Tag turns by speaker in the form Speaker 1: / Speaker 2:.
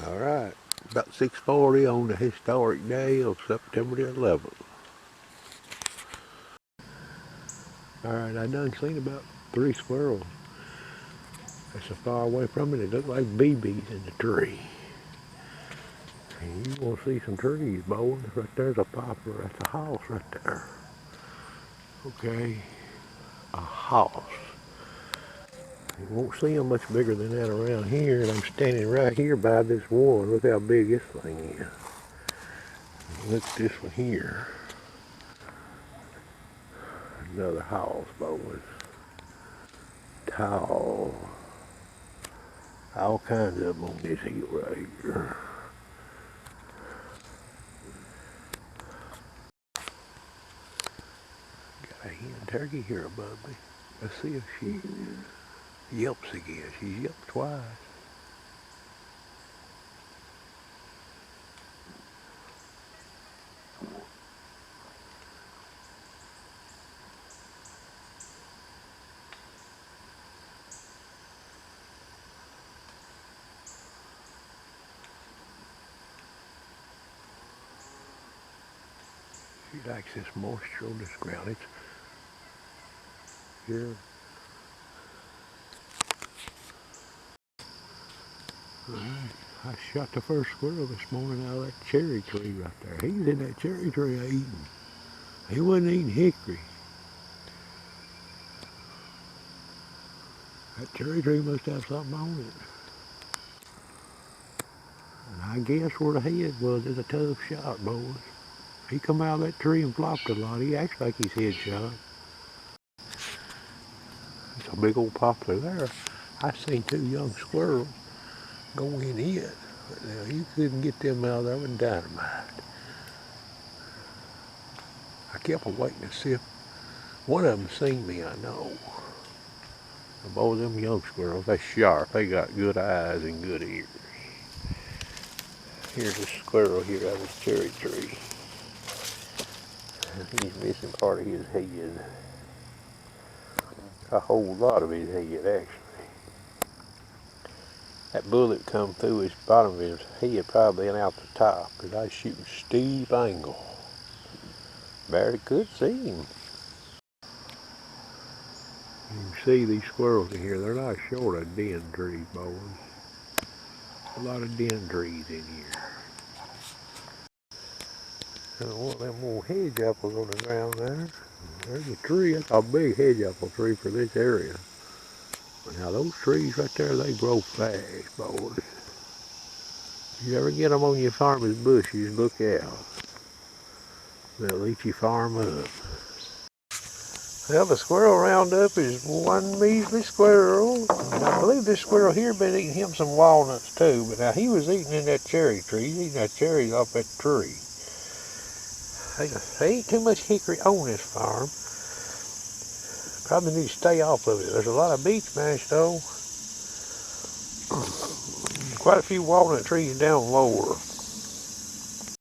Speaker 1: All right, about 6:40 on the historic day of September the 11th. All right, I done seen about 3 squirrels. That's so far away from it, it looked like BBs in the tree. And you want to see some trees, boys. Right there's a poplar. That's a house right there. Okay, a house. You won't see them much bigger than that around here, and I'm standing right here by this one. Look how big this thing is. Look at this one here. Another house, boys. Tall. All kinds of them on this hill right here. Got a hen turkey here above me. Let's see if she yelps again. She's yelped twice. She likes this moisture on this ground. It's here. I shot the first squirrel this morning out of that cherry tree right there. He was in that cherry tree eating. He wasn't eating hickory. That cherry tree must have something on it. And I guess where the head was is a tough shot, boys. He come out of that tree and flopped a lot. He acts like he's head shot. It's a big old poplar there. I seen 2 young squirrels go in it. But now you couldn't get them out of there with dynamite. I kept waiting to see if one of them seen me, I know. Both of them young squirrels, they sharp. They got good eyes and good ears. Here's a squirrel here out of this cherry tree. He's missing part of his head. A whole lot of his head, actually. That bullet come through his bottom of his head, probably and out the top, because I was shooting steep angle. Barely could see him. You can see these squirrels in here. They're not short of den trees, boys. A lot of den trees in here. And one of them little hedge apples on the ground there. There's a tree. That's a big hedge apple tree for this area. Now those trees right there, they grow fast, boys. If you ever get them on your farmer's bushes, look out. They'll eat your farm up. Well, the squirrel roundup is one measly squirrel. And I believe this squirrel here been eating him some walnuts too. But now he was eating in that cherry tree. He's eating that cherries off that tree. They ain't too much hickory on this farm. Probably need to stay off of it. There's a lot of beech mash though. Quite a few walnut trees down lower.